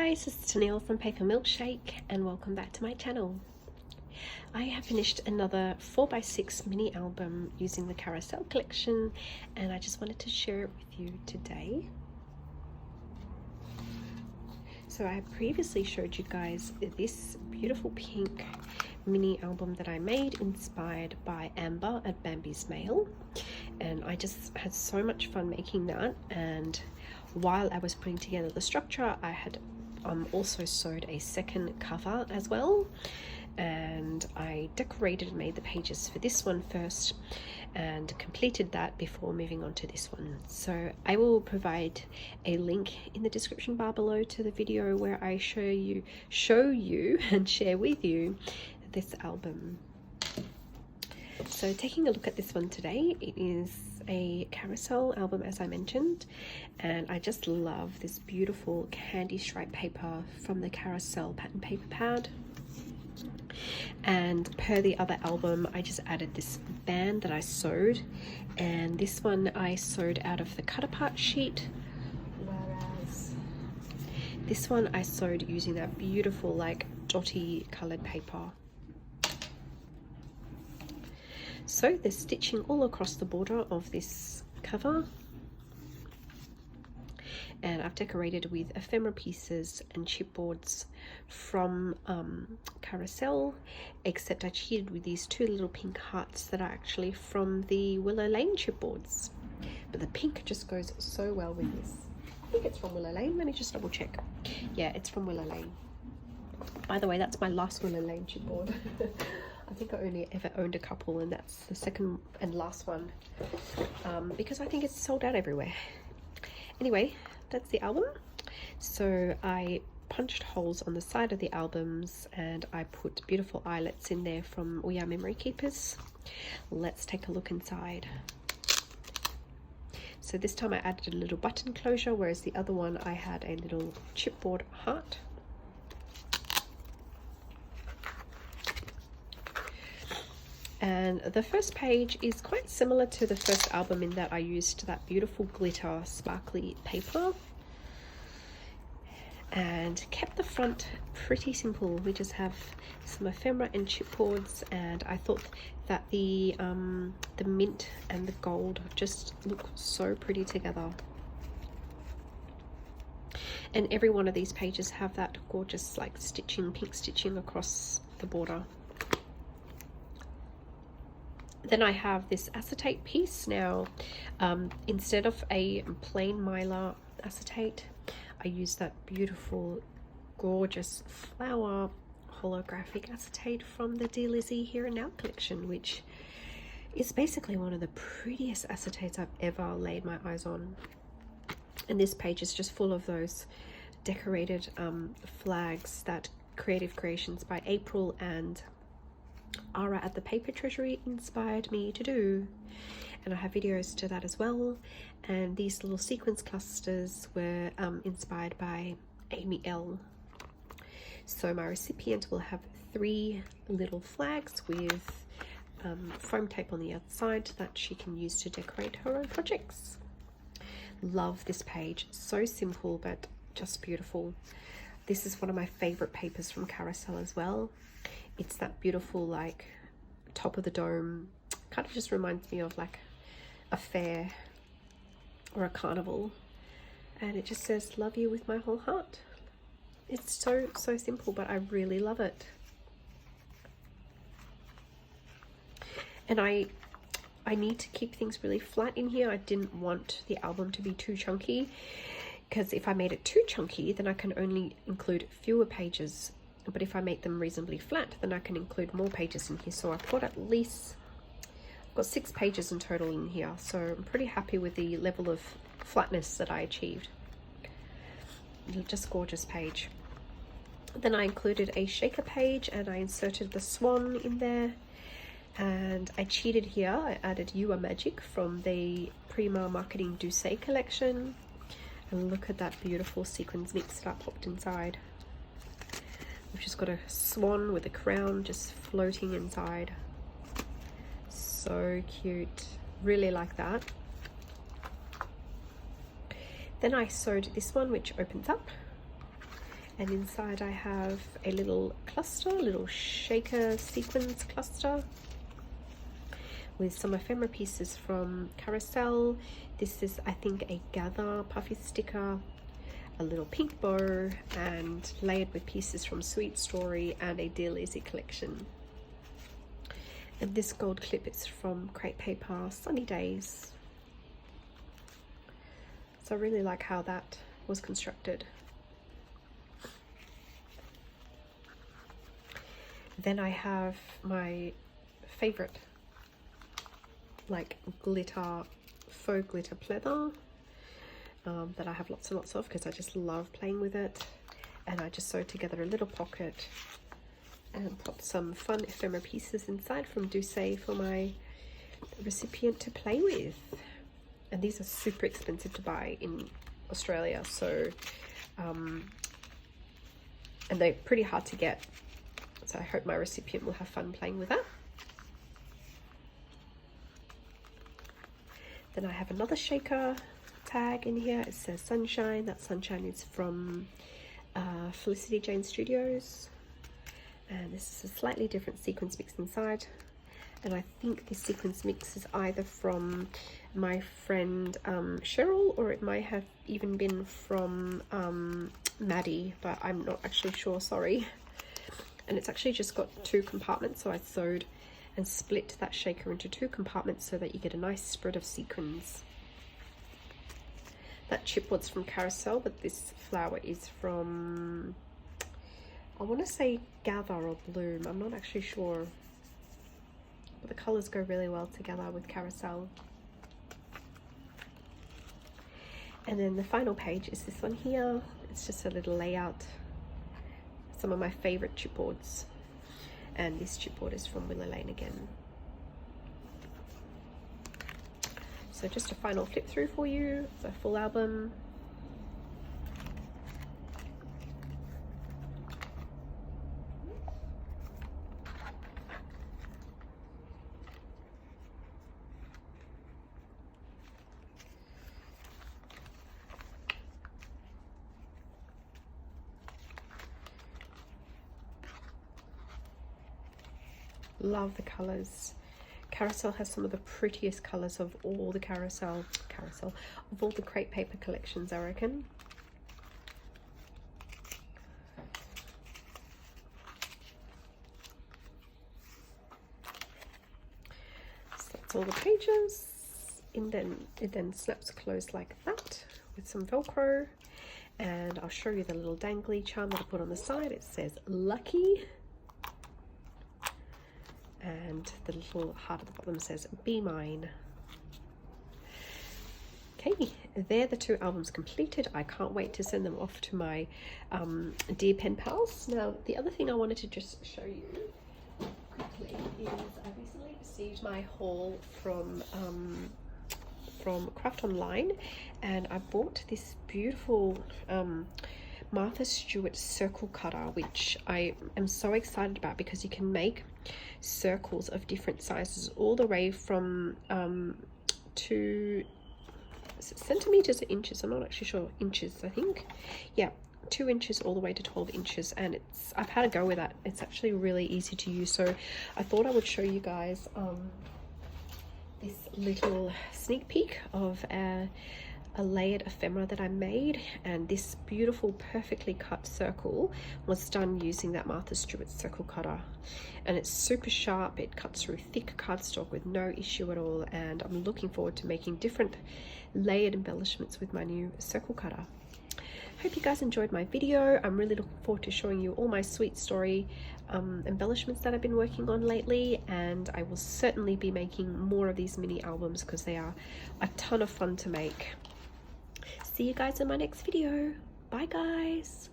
guys, it's Tennille from Paper Milkshake and welcome back to my channel. I have finished another 4x6 mini album using the Carousel collection and I just wanted to share it with you today. So I previously showed you guys this beautiful pink mini album that I made inspired by Amber at BambisMail, and I just had so much fun making that. And while I was putting together the structure, I had also sewed a second cover as well, and I decorated and made the pages for this one first and completed that before moving on to this one. So I will provide a link in the description bar below to the video where I show you and share with you this album. So taking a look at this one today, it is a Carousel album, as I mentioned, and I just love this beautiful candy stripe paper from the Carousel pattern paper pad. And per the other album, I just added this band that I sewed, and this one I sewed out of the cut apart sheet, whereas this one I sewed using that beautiful like dotty colored paper. So there's stitching all across the border of this cover, and I've decorated with ephemera pieces and chipboards from Carousel, except I cheated with these two little pink hearts that are actually from the Willow Lane chipboards, but the pink just goes so well with this. I think it's from Willow Lane. Let me just double check. Yeah, it's from Willow Lane. By the way, that's my last Willow Lane chipboard. I think I only ever owned a couple, and that's the second and last one, because I think it's sold out everywhere. Anyway, that's the album. So I punched holes on the side of the albums and I put beautiful eyelets in there from We Are Memory Keepers. Let's take a look inside. So this time I added a little button closure, whereas the other one I had a little chipboard heart. And the first page is quite similar to the first album in that I used that beautiful glitter sparkly paper and kept the front pretty simple. We just have some ephemera and chipboards, and I thought that the mint and the gold just look so pretty together. And every one of these pages have that gorgeous like stitching, pink stitching across the border. Then I have this acetate piece. Now, instead of a plain mylar acetate, I use that beautiful, gorgeous flower holographic acetate from the Dear Lizzie Here and Now collection, which is basically one of the prettiest acetates I've ever laid my eyes on. And this page is just full of those decorated flags that Creative Creations by April and Ara at the Paper Treasury inspired me to do, and I have videos to that as well. And these little sequence clusters were inspired by Amy L. So my recipient will have 3 little flags with foam tape on the outside that she can use to decorate her own projects. Love this page, so simple but just beautiful. This is one of my favorite papers from Carousel as well. It's that beautiful like top of the dome, kind of just reminds me of like a fair or a carnival, and it just says love you with my whole heart. It's so simple, but I really love it. And I need to keep things really flat in here. I didn't want the album to be too chunky, because if I made it too chunky then I can only include fewer pages. But if I make them reasonably flat, then I can include more pages in here. So I've got I've got 6 pages in total in here. So I'm pretty happy with the level of flatness that I achieved. Just gorgeous page. Then I included a shaker page and I inserted the swan in there. And I cheated here. I added You Are Magic from the Prima Marketing Douce collection. And look at that beautiful sequins mix that I popped inside. We've just got a swan with a crown just floating inside. So cute. Really like that. Then I sewed this one, which opens up, And inside I have a little cluster, a little shaker sequins cluster with some ephemera pieces from Carousel. This is, I think, a gather puffy sticker, a little pink bow, and layered with pieces from Sweet Story and a Dear Lizzie collection. And this gold clip is from Crepe Paper Sunny Days. So I really like how that was constructed. Then I have my favorite like glitter, faux glitter pleather that I have lots and lots of because I just love playing with it. And I just sewed together a little pocket and popped some fun ephemera pieces inside from Douce for my recipient to play with. And these are super expensive to buy in Australia, so and they're pretty hard to get. So I hope my recipient will have fun playing with that. Then I have another shaker tag in here. It says Sunshine. That Sunshine is from Felicity Jane Studios. And this is a slightly different sequence mix inside. And I think this sequence mix is either from my friend Cheryl, or it might have even been from Maddie, but I'm not actually sure, sorry. And it's actually just got 2 compartments, so I sewed and split that shaker into 2 compartments so that you get a nice spread of sequins. That chipboard's from Carousel, but this flower is from, I want to say Gather or Bloom, I'm not actually sure. But the colours go really well together with Carousel. And then the final page is this one here. It's just a little layout. Some of my favourite chipboards. And this chipboard is from Willow Lane again. So just a final flip through for you, the full album. Love the colours. Carousel has some of the prettiest colours of all the Carousel of all the Crepe Paper collections, I reckon. So that's all the pages. And then it then snaps closed like that with some Velcro. And I'll show you the little dangly charm that I put on the side. It says Lucky. And the little heart at the bottom says Be Mine. Okay, they're the 2 albums completed. I can't wait to send them off to my dear pen pals. Now, the other thing I wanted to just show you quickly is I recently received my haul from Craft Online, and I bought this beautiful Martha Stewart circle cutter, which I am so excited about because you can make circles of different sizes all the way from 2 centimeters or inches, I'm not actually sure, inches I think, yeah, 2 inches all the way to 12 inches, and it's, I've had a go with that. It's actually really easy to use, so I thought I would show you guys this little sneak peek of a layered ephemera that I made. And this beautiful perfectly cut circle was done using that Martha Stewart circle cutter, and it's super sharp. It cuts through thick cardstock with no issue at all, and I'm looking forward to making different layered embellishments with my new circle cutter. Hope you guys enjoyed my video. I'm really looking forward to showing you all my Sweet Story embellishments that I've been working on lately, and I will certainly be making more of these mini albums because they are a ton of fun to make. See you guys in my next video. Bye guys.